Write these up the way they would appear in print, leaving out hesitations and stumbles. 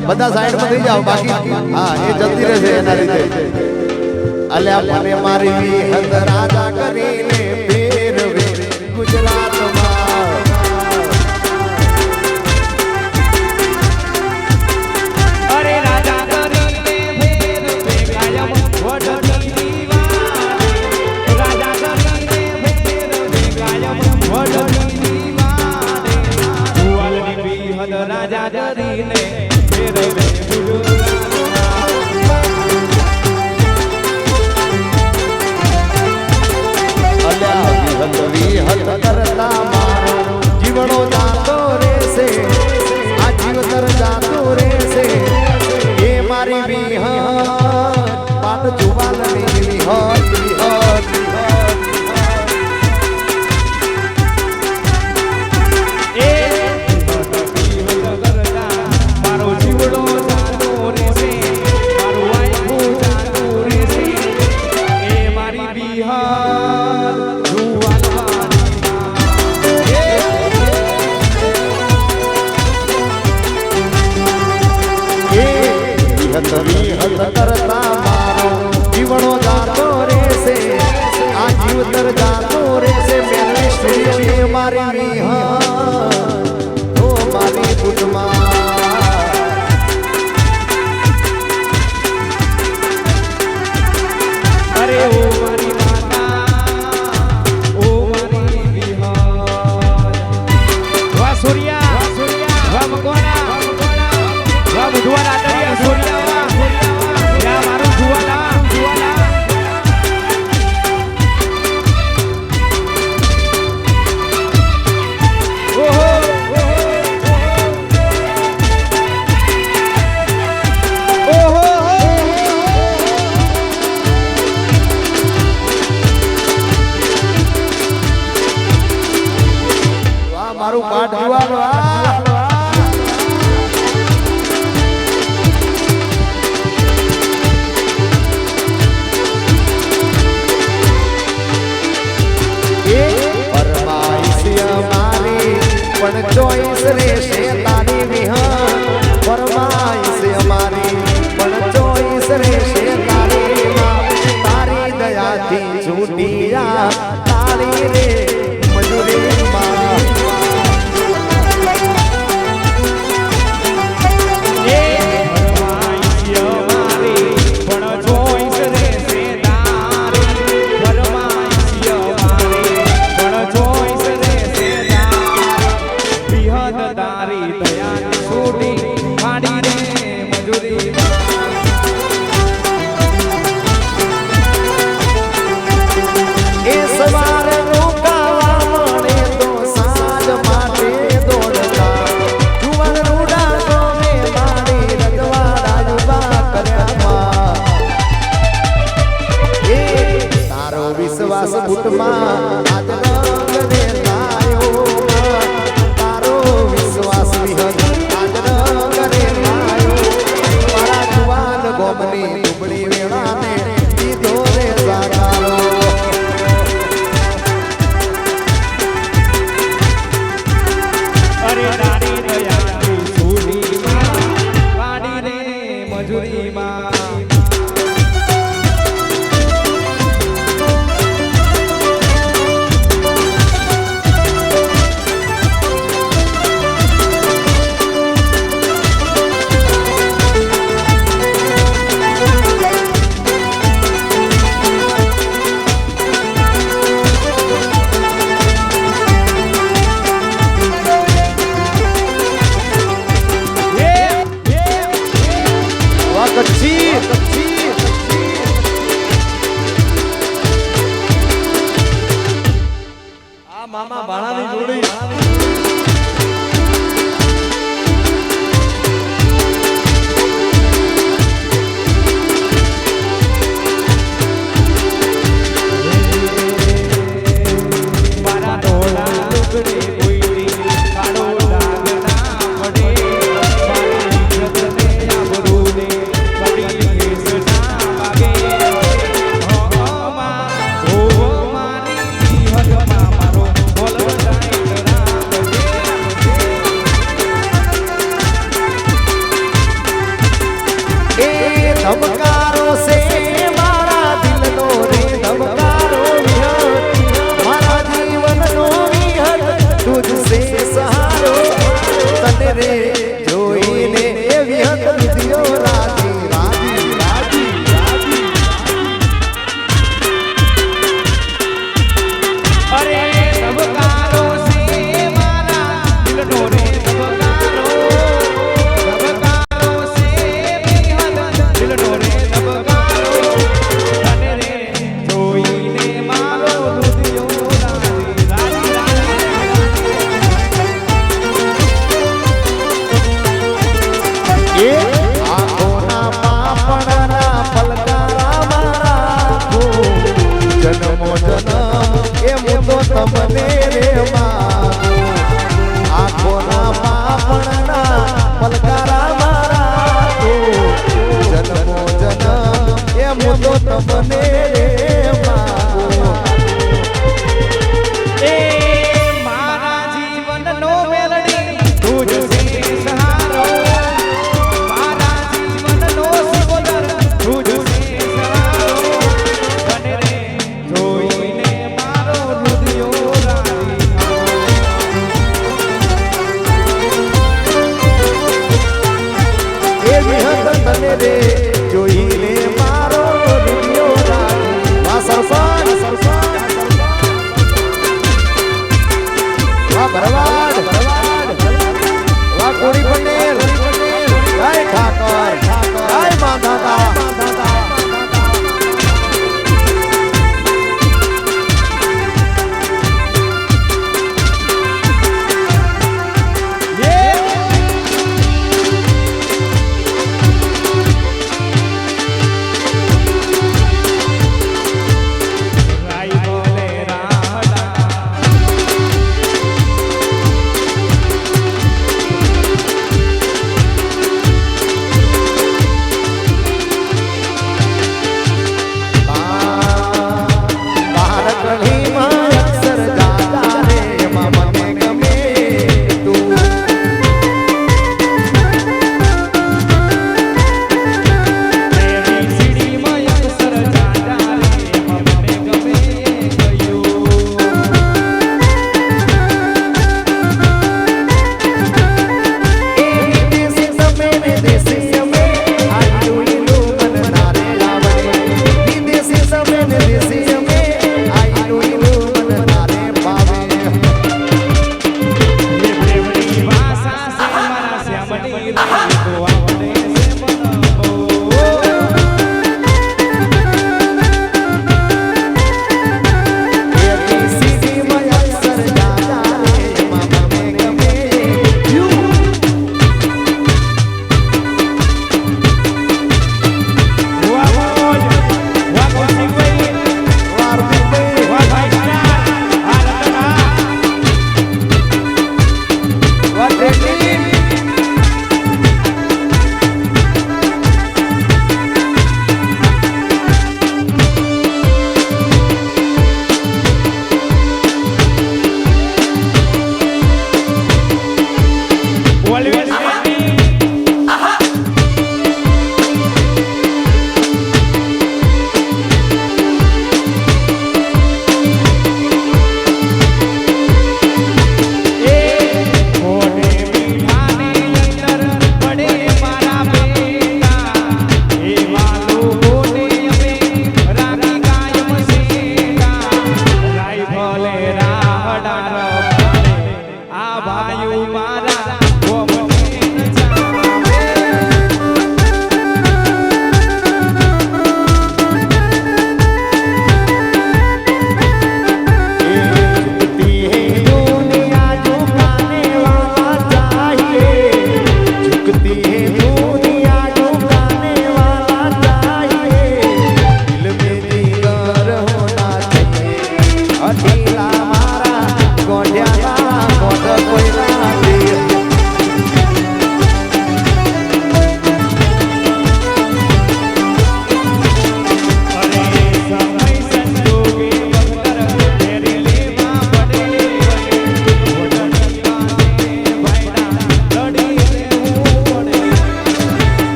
બધા સાઈડમાં થઈ જાઓ બાકી હા એ જતી રહેશે એના રીતે અલ્યા મને મારી હદ રાજા કરીને ફેરવે ગુજરાતમાં અરે રાજા કરીને ફેરવે કાયમ વડની વાડે રાજા કરીને ફેરવે કાયમ વડની વાડે જુવાલની બિહદ રાજા કરીને ફેરવે વિહત કરતા મારો જીવડો જાતો રહેશે આ જીવતર જાતો રહેશે એ મારી વિહત પાટ જુવાલની વિહત મારો જીવડો જાતો રહેશે મારું આયખું જાતો રહેશે એ મારી બિહાર વિહત કરતા મારો જીવડો જાતો રહેશે આ જીવતર જાતો રહેશે મેલવી સ્ટુડિયો મારી વિહત ઓ મારી કુટમાં અરે ઓ મારી માતા ઓ મારી વિહાર વાહ સૂર્યા વાહ મકોના વાહ બુધવાના આદરિયા સૂર્યા વાહ મારું જુવાલા ઓહો ઓહો વાહ મારું પાઠ જુવાલો પણ ચોઈસ રહેશે તારી વિહત ફરમાઈશ અમારી પણ ચોઈસ રહેશે તારી તારી દયાથી છૂટિયા તારી રે મજૂરીમાં વિશ્વાસ બુટમાં આજ રંગને લાયો તારો વિશ્વાસ વિહત આજ રંગને લાયો મારા જુવાન ગોમની દુબળી વેળાને દીધો રે સાકારો અરે તારી દયાથી સુધીમાં પાડી રે મજૂરીમાં મામા બાળાની જોડી મારા ડોળા લુગડે કોઈ કાળો દાગ ના પડે મારી ઇજ્જતને આબરૂને પડી કેસ ધબકારો છે મારા દિલનો રે ધબકારો વિહત મારા જીવનનો વિહત તુજ સે સહારો તને રે જોઈને એ વિહત રુધિયો રાજી રાજી રાજી રાજી અરે ધબકારો છે મારા દિલનો રે ધબકારો ધબકારો છે વિહત દિલનો રે ધબકારો તને રે જોઈને મારો હૃદયો રાજી રાજી રાજી એ આંખોના પાપણના પલકારા મારા આંખો જન્મો જન્મ એ મુદ્દો તમને રે માગો આંખોના પાપણના પલકારા મારા આંખો જન્મો જન્મ એ મુદ્દો તમને રે માગો એ મારા જીવનનો મેલડી તુજ સે સહારો મારા જીવનનો સુંદર તુજ સે સહારો તને રે જોઈને મારો હૃદયો રાજી એ વિહત તને રે જોઈને મારો રુધિયો રાજી વાહ સરપંચ વાહ ભરવાડ વાહ કોળી પટેલ જય ઠાકર જય માધાતા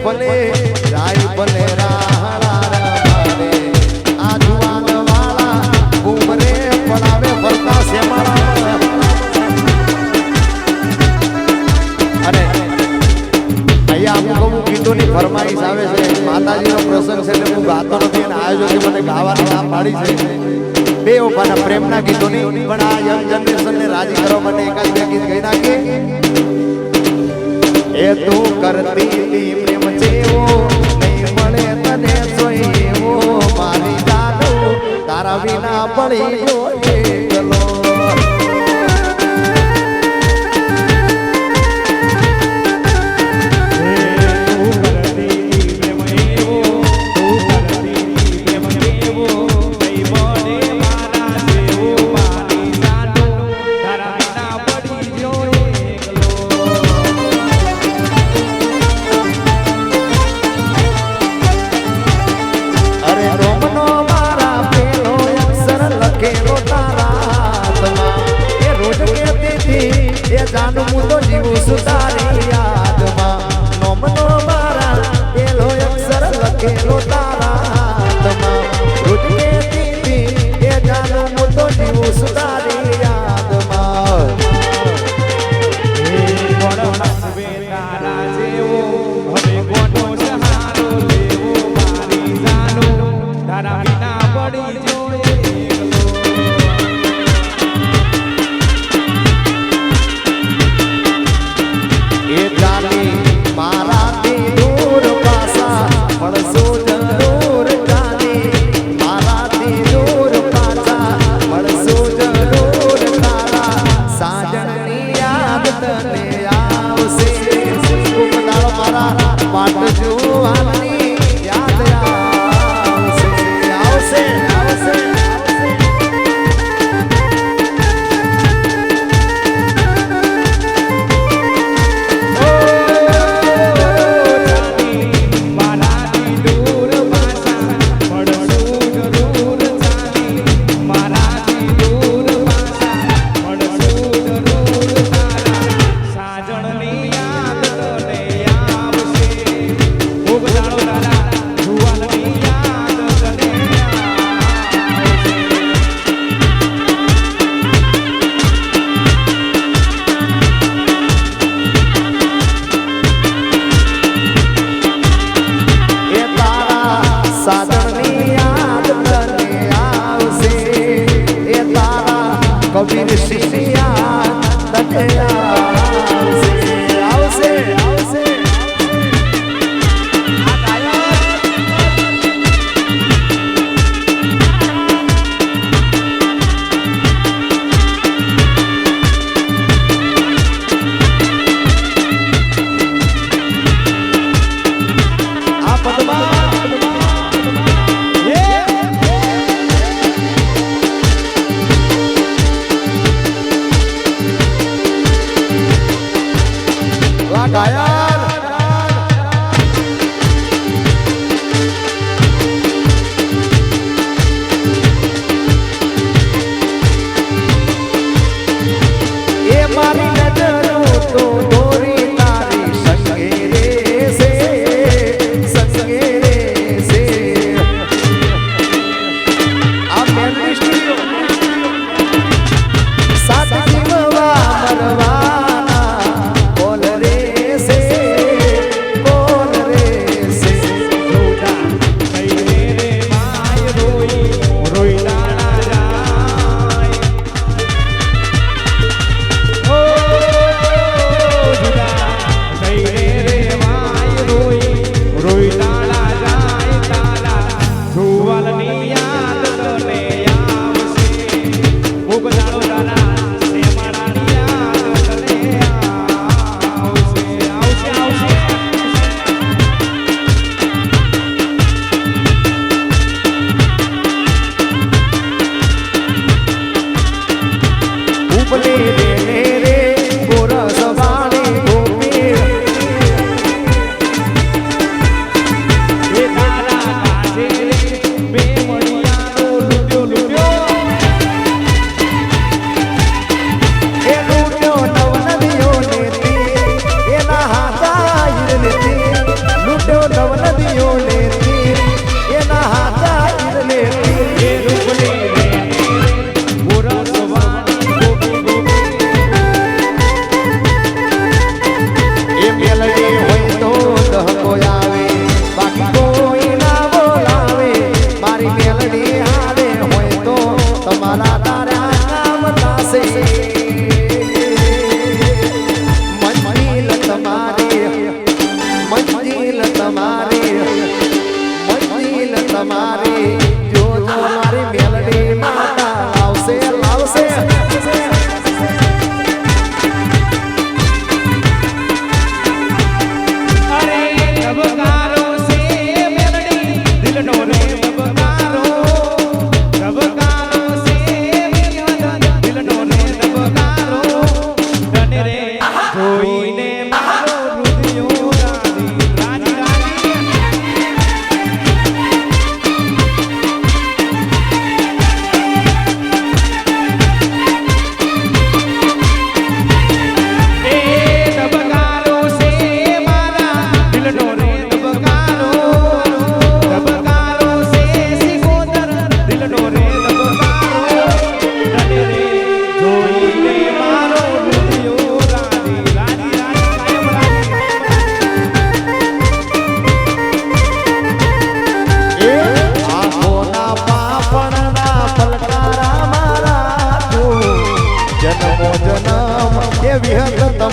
ભલે જાય ભલે રાહડા મારે આ જુવાન વાળા ઉમરે પડાવે ફરતા શેમાળા અને અહીંયા અમુક ગીતોની ફરમાઈશ આવે છે માતાજીનો પ્રસંગ છે એટલે હું ગાતો નથી અને આયોજકે મને ગાવાની ના પાડી છે બે ઓપાના પ્રેમના ગીતોની પણ આ યંગ જનરેશનને રાજી કરવા માટે એકાદ બે ગીત ગઈ નાખીએ એ તું કરતી હતી પ્રેમ જેવો નહીં મળે તને જોઈ એવો મારી જાનો તારા વિના પડી ગયો એકલો જાનું હું તો જીવું છું તારી યાદમાં નોમનો મારા પેલો અક્ષર લખેલો તારા હાથમાં રોજ કહેતી એ જાનું હું તો જીવું છું તારી યાદમાં તારા જેવો હવે કોનો સહારો લેવો મારી જાનો તારા વિના પડી જોઈએ મારાથી દૂર પાસા મળશો જરૂર જાની મારાથી દૂર પાછા મળશો જરૂર તારા સાજણની યાદ તને આવશે ખૂબ દાડો મારા પાટ જુવાની યાદ આવશે આવશે આવશે સાજણની યાદ તને આવશે ખૂબ સારો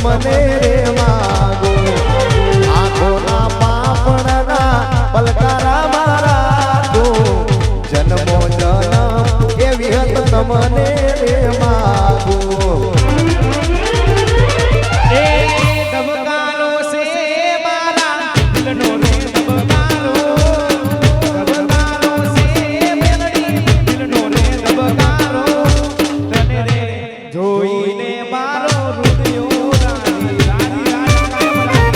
તમને રે માગો આંખોના પાપણના પલકારા મારા તો જન્મો જન્મ એવી હત તમને રે માગો એ ધબકારો છે મારા દિલનો રે ધબકારો છે મેલડી દિલનો રે ધબકારો તને રે જોઈને મારો હૃદયો રાજી રાજી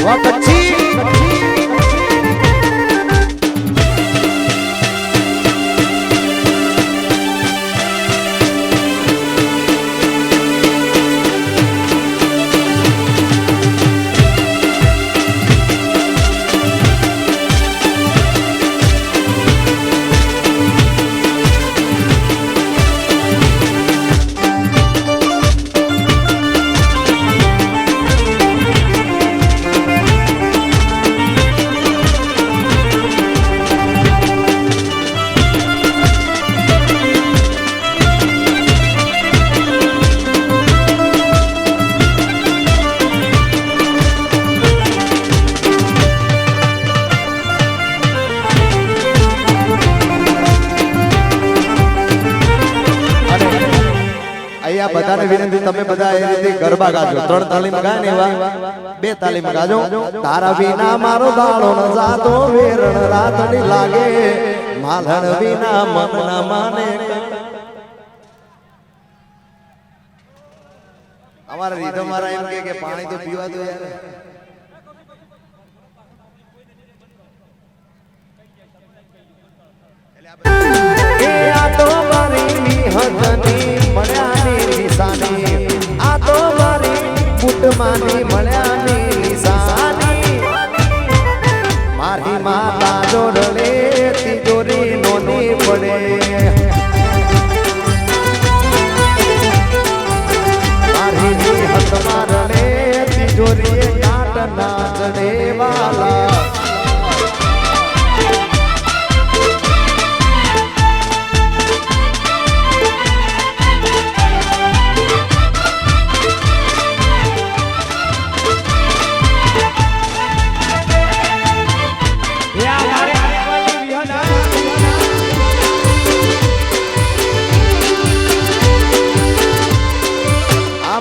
વાહ કચ્છી અહીંયા બધાને વિનંતી તમે બધા એ રીતે ગરબા ગાજો 3 તાલીમ ગાય ને એવા 2 તાલીમ ગાજો તારા વિના મારો દાડો ન જાતો વેરણ રાતની લાગે માલણ વિના મન ના માને અમારા રીતો મારા એમ કે પાણી તો પીવા દો યાર એ આ તો મારી વિહતની મળ્યાની નિશાની આ તો મારી બુટમાની મળ્યાની નિશાની મારી માતા જોડલે તિજોરી નોની પડે મારી વિહત મારલે તિજોરી કાટ ના ચડે વાલા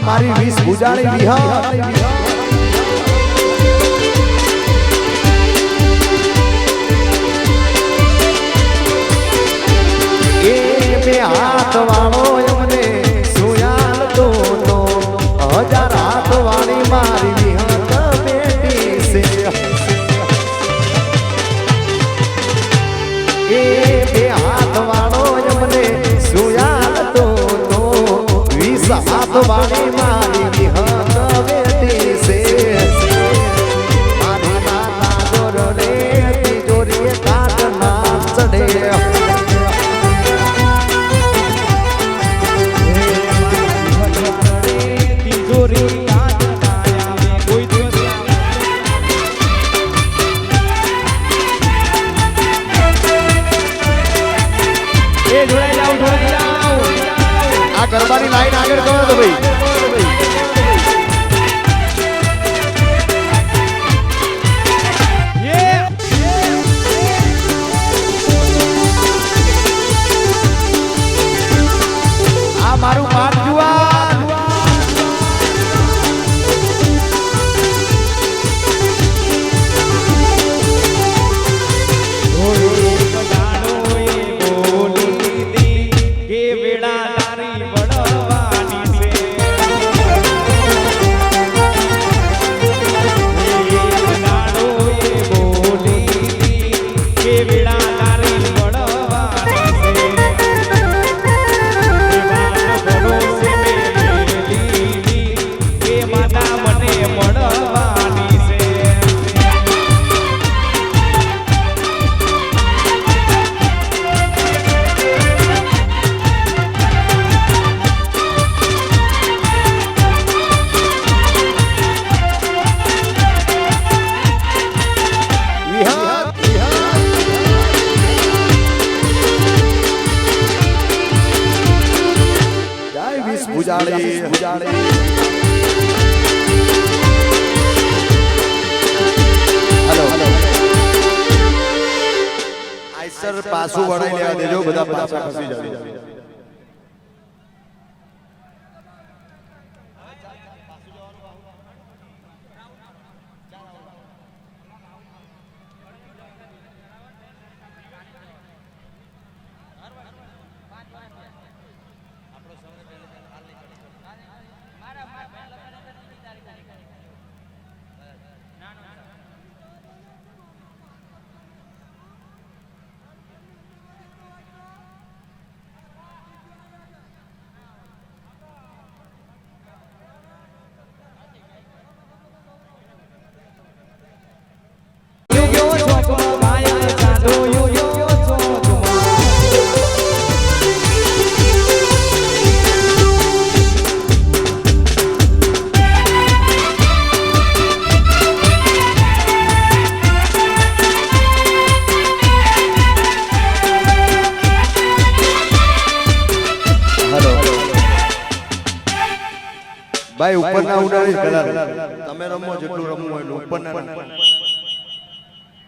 મારી 20 ગુજારી વિહાર એ બે હાથ વાળો એમને સુયાલ તો 1000 હાથ વાળી મારી વિહત બેટી છે એ બે હાથ વાળો એમને સુયાલ તો 20 હાથ વાળી મારી વિહત બેટી છે મારી માતા જોડે તિજોરી કાટ ના ચડે ગરબાની લાઈન આગળ કરો તો ભાઈ આશીષ ગુજારે હેલો આઈસર પાછું વળાઈ લેવા દેજો બધા પાછા ખસી જજો ભાઈ ઉપરના ઉડાડી કલર તમે રમો જેટલું રમવું હોય ઉપરના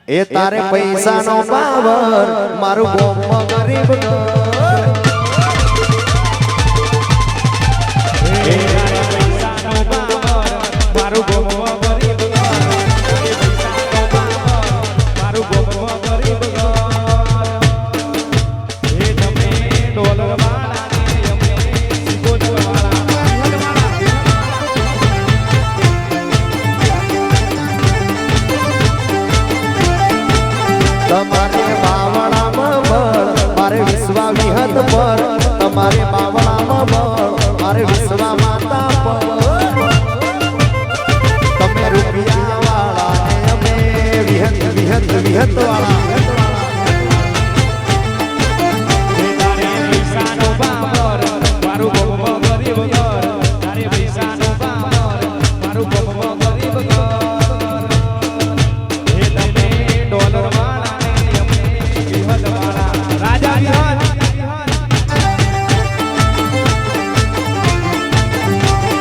એ તારે પૈસાનો પાવર મારું ગોમ ગરીબ ઘર એ તારે પૈસાનો પાવર મારું ગોમ ગરીબ ઘર તારે પૈસાનો પાવર મારું ગોમ ગરીબ ઘર એ તમે ડોલર વાળા ને અમે સિકોતર વાળા તમારે બાવળામાં બળ મારે વિશ્વા વિહત પર તમારે બાવળામાં બળ મારે વિશ્વા માતા પર તમે રૂપિયા વાળા ને અમે વિહત વિહત વિહત વાળા એ તારે પૈસાનો પાવર મારું ગોમ ગરીબ ઘર તારે પૈસાનો પાવર મારું ગોમ ગરીબ ઘર એ તમે ડોલર વાળા ને અમે વિહત વાળા રાજા વિહત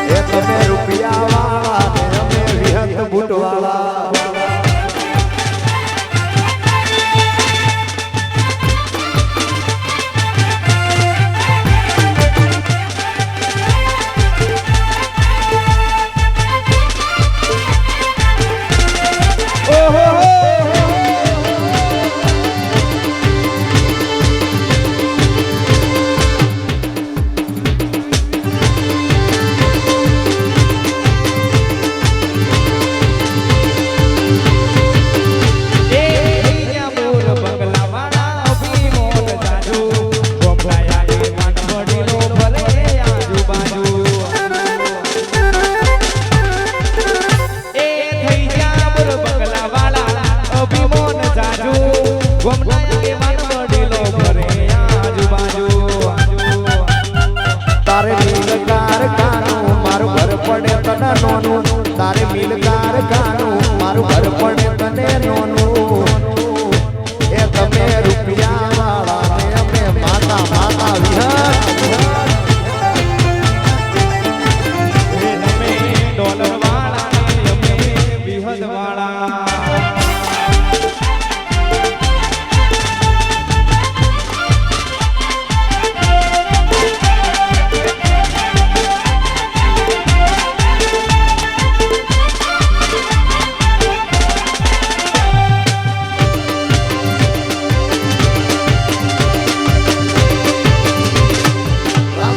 એ તમે રૂપિયા વાળા ને અમે વિહત બુટ વાળા તારે મિલ કારખાનું મારું ઘર પડે તને નોનું તારે મિલ કારખાનું મારું ઘર પડે તને નોનું એ તમે રૂપિયા વાળા ને અમે માતા માતા વિહત એ તમે ડોલર વાળા ને અમે વિહત વાળા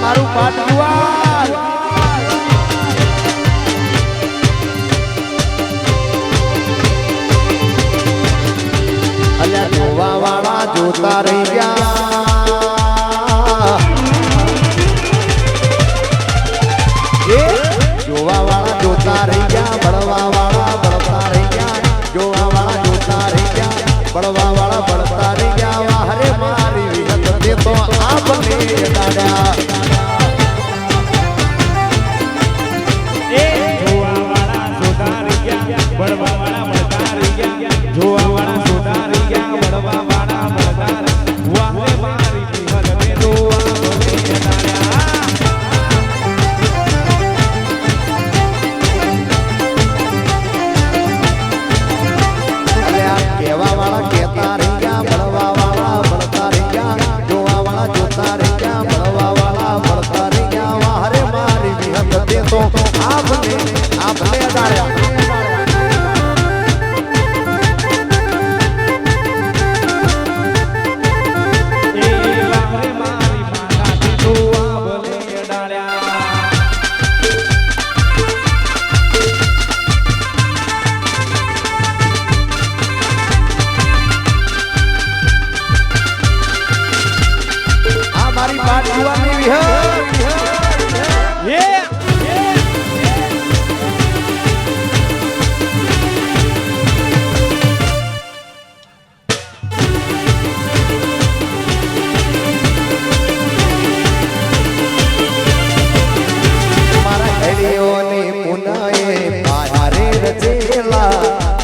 મારું પાટુઆર અલ્યા જોવા વાળા જોતા રહી ગયા જોવા વાળા જોતા રહી ગયા બળવા વાળા બળતા રહી ગયા જોવા વાળા જોતા રહી ગયા બળવા વાળા બળતા રહી ગયા હરે મારી વિહત દે તો આપને દાડા બળવા વાળા બળતા રહી ગયા જોવા વાળા સુધારી ગયા બળવા વાળા બળતા આ ભલે અડાડ્યા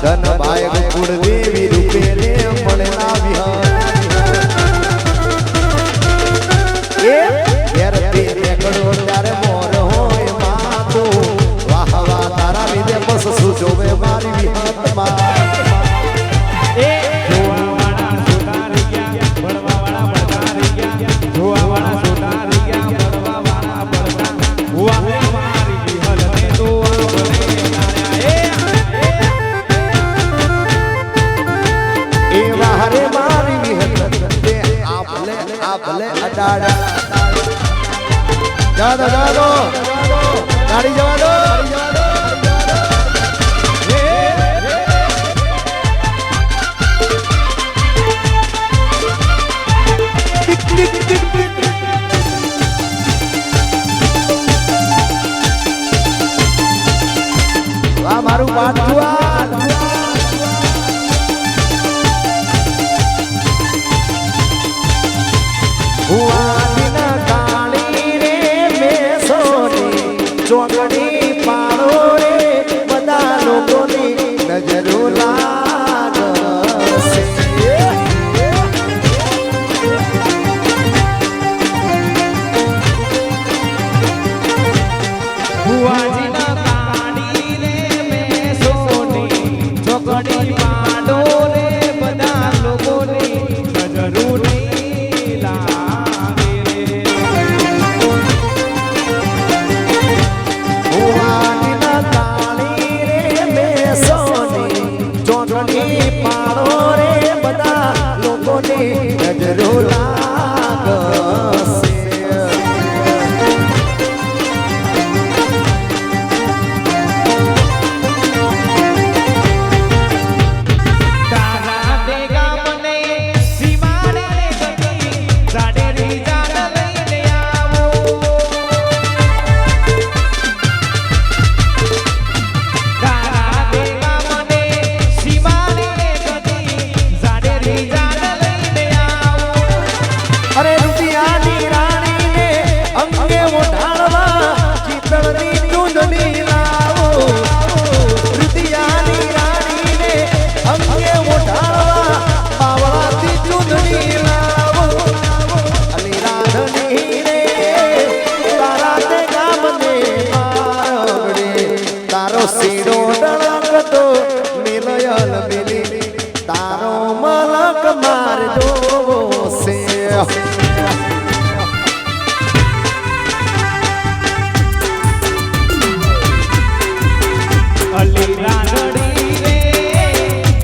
ધન ભાઈ કુળદેવી રૂપે ને મળેલા વિહાર એ ઘેરથી નીકળો ત્યારે મોર હોય માતો વાહ વાહ તારા લીધે બસ શું જોવે મારી વિહારમાં એ જોવાવાળા સુધારી ગયા ભણવાવાળા ભણતારી ગયા જોવાવાળા સુધારી ગયા ભણવાવાળા ભણતા વાહે મારી વિહલને તો ભલે હરે મારી વિહત તે આ ભલે અડાડા જવા દો ગાડી જવા દો વાહ મારું પાઠુઆ હુઆના કાળી રે મેસોની ચોકડી પાડો રે બધા લોકોની નજરો લાગશે હુઆજીના કાળી રે મેસોની ચોકડી પાડો રે બધા લોકોની નજરો નજરો લાગશે તારા દેગા મને સીમાડે ગતી સાડેરી જાન લઈને આવો તારા દેગા મને સીમાડે ગતી સાડેરી જાન લઈને આવો અરે રૂપિયાની રાણીને અંગે ઓઢાડવા ચિતળની ચૂંદડી લાવો રૂપિયાની રાણીને અંગે ઓઢાડવા પાવળાથી ચૂંદડી લાવો અલી રાધની રે તારા તે ગામને મારવડે તારો સીડો ડળકતો મિલયલ મિલી તારો મલક મારજો છે અલી રાધડી રે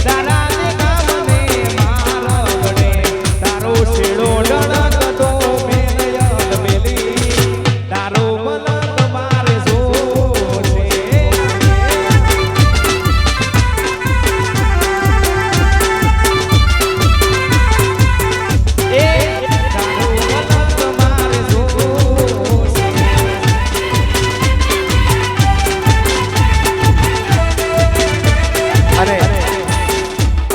તારા દેગા મને મારવડે તારો શેડો ડળકતો મેલયલ મેલી તારો મલક મારે જોશે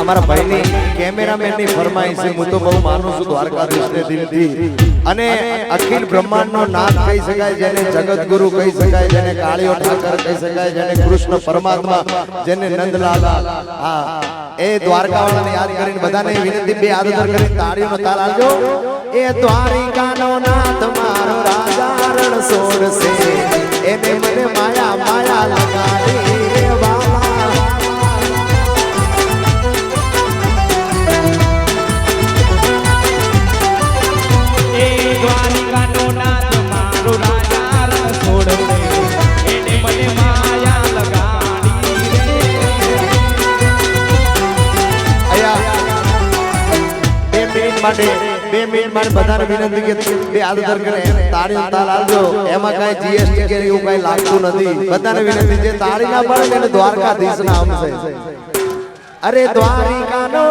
અમારા ભાઈની કેમેરામેનની ફરમાઈશ છે હું તો બહુ માનું છું દ્વારકાધીશને દિલથી અને અખિલ બ્રહ્માંડનો નાથ કહી શકાય જેને જગતગુરુ કહી શકાય જેને કાળિયો ઠાકર કહી શકાય જેને કૃષ્ણ પરમાત્મા જેને નંદલાલ હા એ દ્વારકાવાળાને યાદ કરીને બધાને વિનંતી બે હાથ ઉપર કરીને તાળીઓનો તાલ આપજો એ દ્વારિકાનો નાથ મારો રાજા રણ છોડશે એને મને માયા માયા લગાડી રે વાલા દ્વારિકાનો નાથ મારો રાજા રણ છોડશે એને મને માટે 2 મિનિટ માટે બધાને વિનંતી કે બે હાથ દર કરે તાળી તાલ આલજો એમાં કાઈ જીએસટી કે એવું કાઈ લાગતું નથી બધાને વિનંતી છે તાળી ના પડે ને દ્વારકાધીશ નામ છે અરે દ્વારિકાનો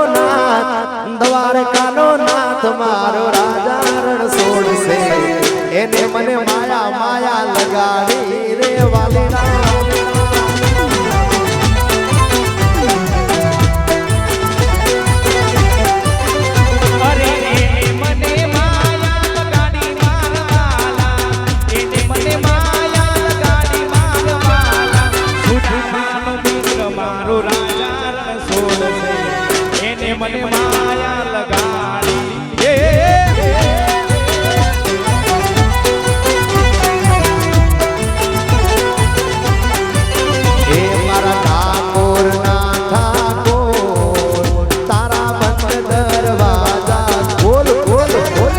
નાથ મારો રાજા રણ છોડશે એને મને માયા માયા લગાડી રે વાલીના મને માયા લગાડી એ મારા ઠાકોર ના ઠાકોર તારા બંધ દરવાજા ખોલ ખોલ ખોલી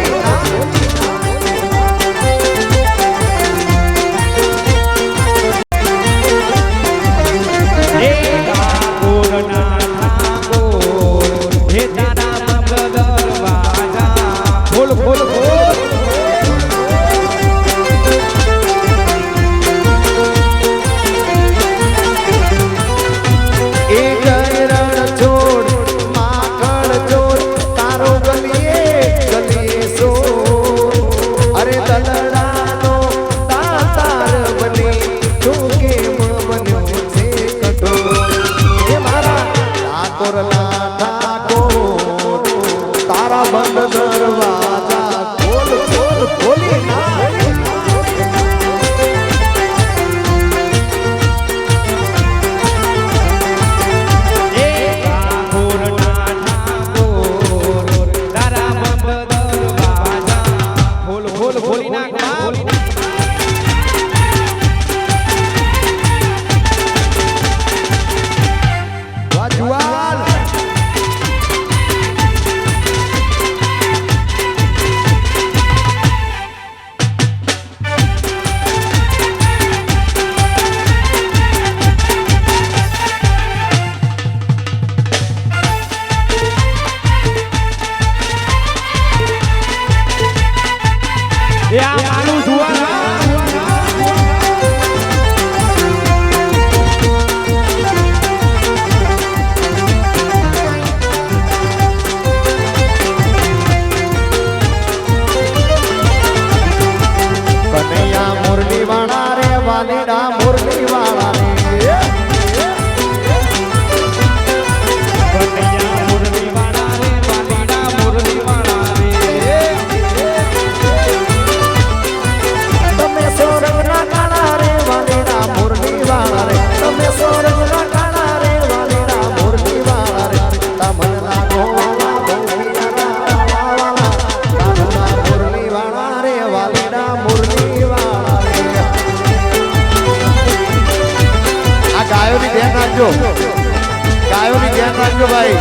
ગાયોની ધ્યાન રાખજો ભાઈ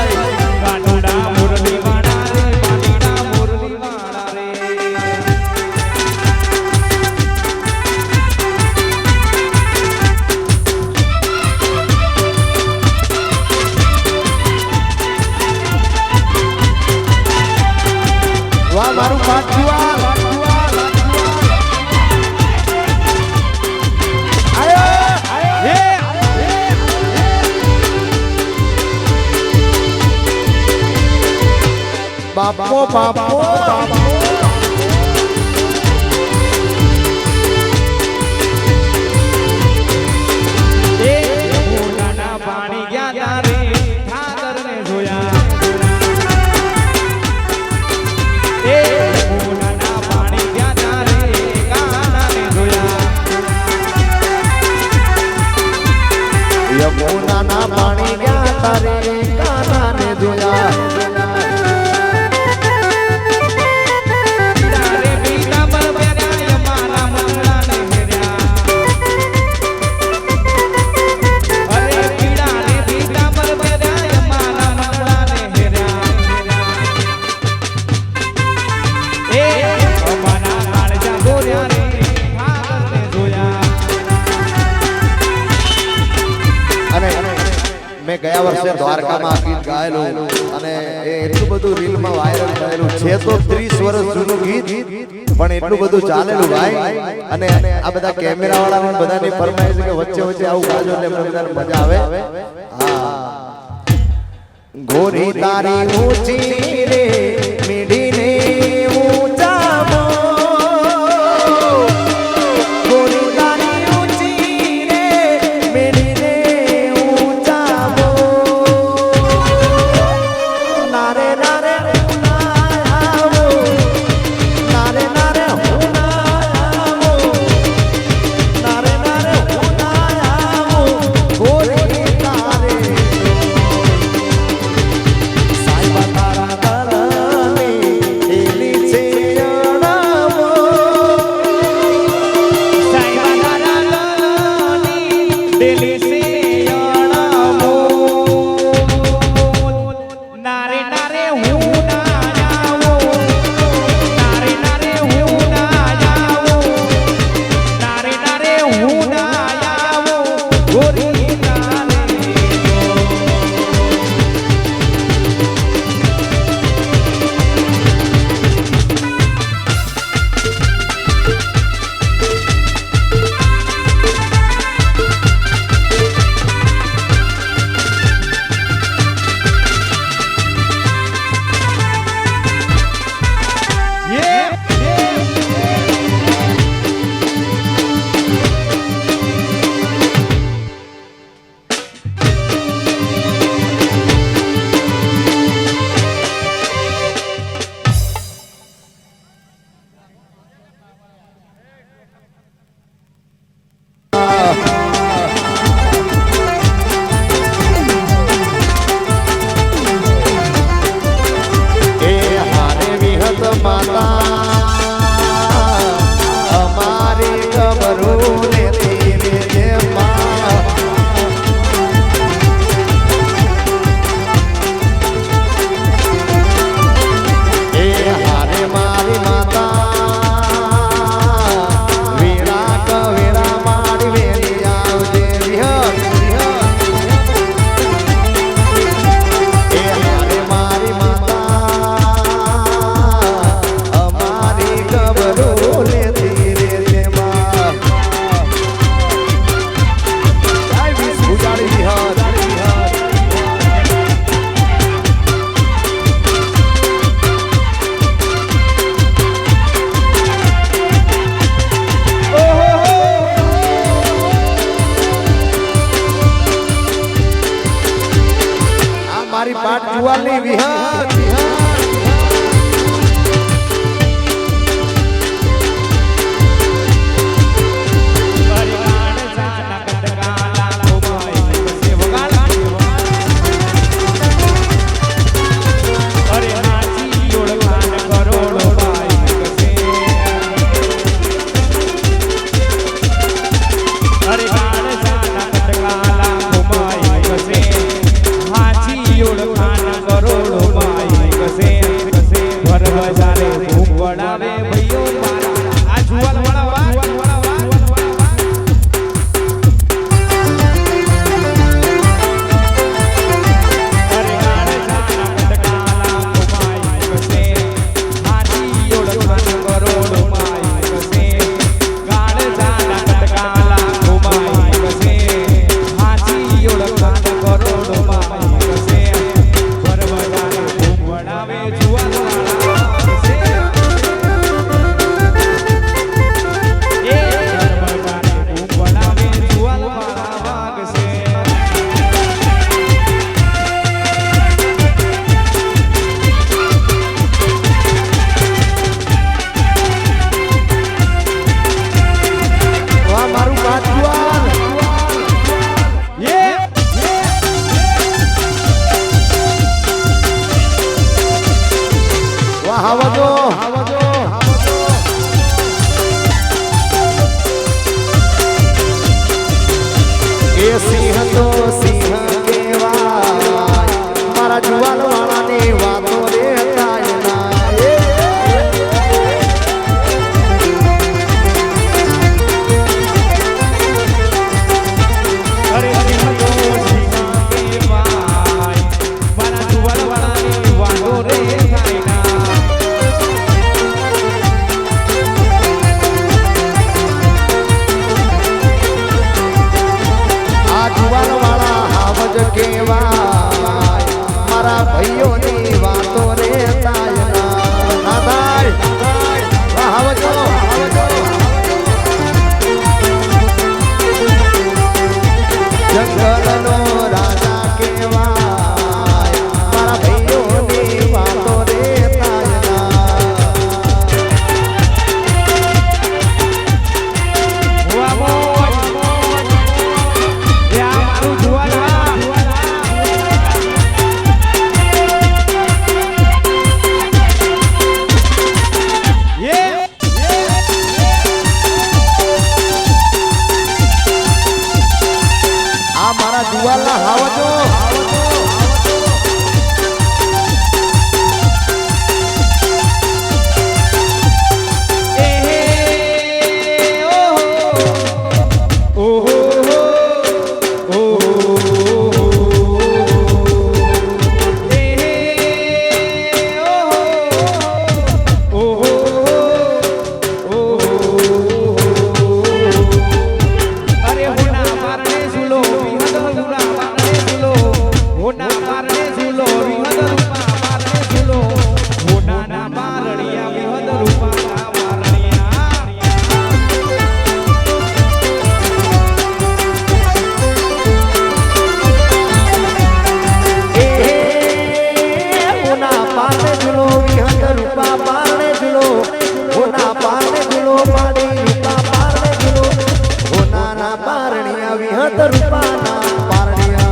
કાનુડા મુરલી વાળા રે પાણીડા મુરલી વાળા રે વાહ મારું પાટુઆ બાપો બાપો મોટાના પાણી ગયા તારે ઠાકરને જોયા મોટાના પાણી ગયા તારે કાનાને જોયા યમુનાના પાણી ગયા તારે કાનાને જોયા ગયા વર્ષે દ્વારકામાં આ ગીત ગાયેલું અને એ એટલું બધું રીલમાં વાયરલ થયેલું છે તો 30 વર્ષ જૂનું ગીત પણ એટલું બધું ચાલેલું ભાઈ અને આ બધા કેમેરા વાળાને બધાની ફરમાઈશ કે વચ્ચે વચ્ચે આવું ગાજો એટલે અમને બધાને મજા આવે હા ગોરી તારી ઊંચી રે મીઠી ને ઊંચા ગોરી તારી ઊંચી રે મીઠી ને ઊંચા નારે નારે આવો નારે નારે આવો નારે નારે આવો ગોરી તારે મારી પાટ જુવાલની વિહાર કરોડો માઈ પારણિયા વિહત રૂપાના પારણિયા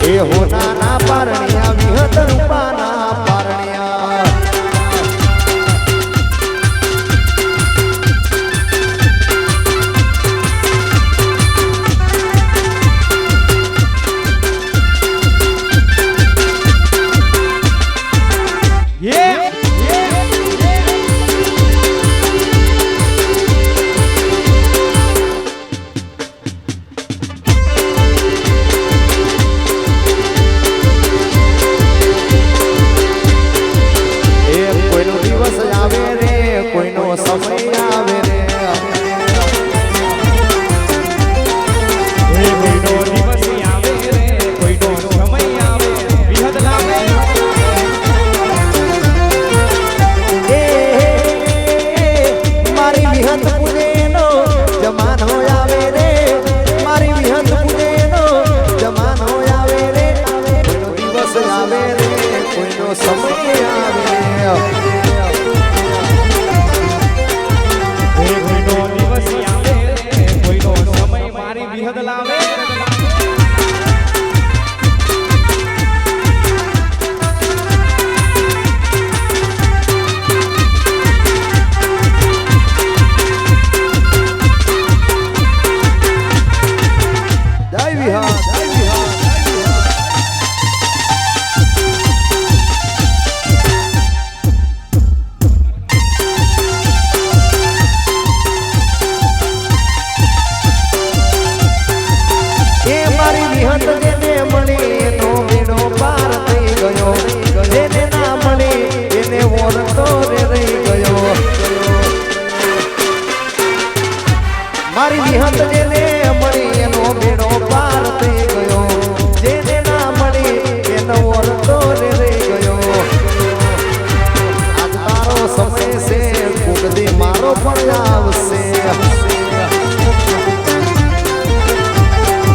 એ હોનાના પારણિયા વિહત રૂપાના પારણિયા મારી વિહત જેને મળી એનો બેડો પાર થઈ ગયો જેને ના મળી એનો ઓરતો રે રહી ગયો આજ તારો સમય છે કોકદી મારો પણ આવશે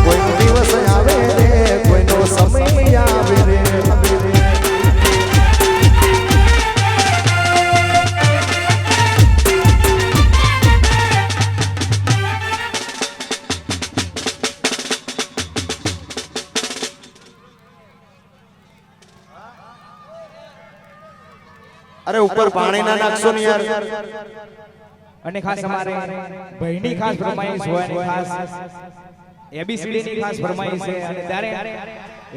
કોઈનો દિવસ આવે રે કોઈનો સમય આવે રે અરે ઉપર પાણી ના નાખશો ને યાર અને ખાસ અમારે ભાઈની ખાસ ફરમાઈશ હોય અને ખાસ એબીસીડી ની ખાસ ફરમાઈશ છે અને ત્યારે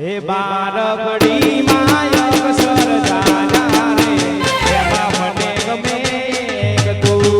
એ બારબડી માય અક્ષર જાના રે એમાં મને ગમે એક તું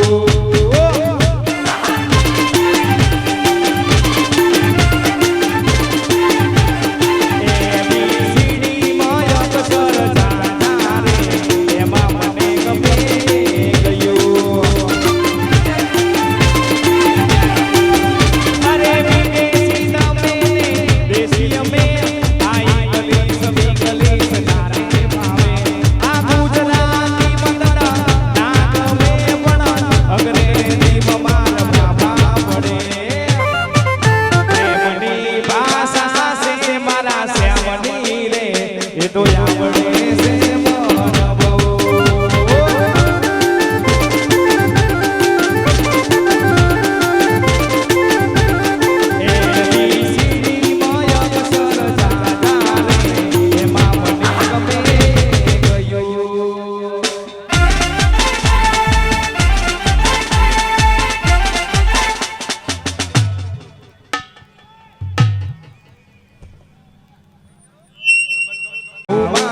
Oh,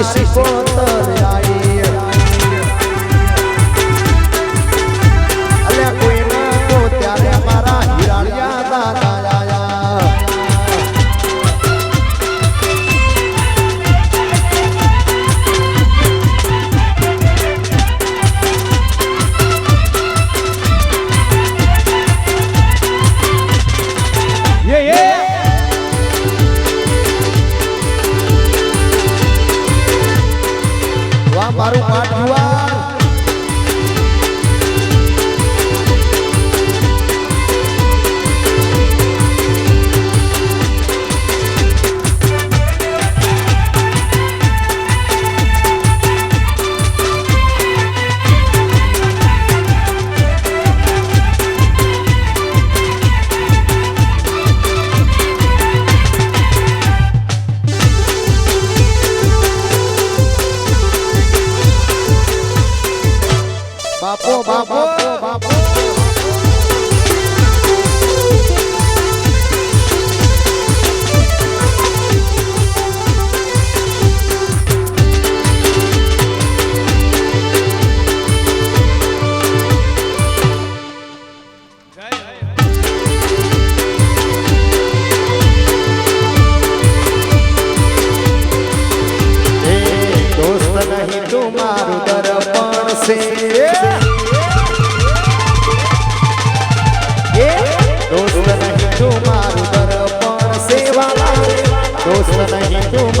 મારી શિકોતર આઈ અલ્યા કોઈ ના તો ત્યારે મારા હિરાળિયા દાદા આયા વાહ મારું પાટ જુવાર બાપો બાપો બાપો દોસ્ત નહીં તું મારું દર્પણ છે દોસ્ત નહીં તું મારું દર્પણ સેવા દોસ્ત નહીં તું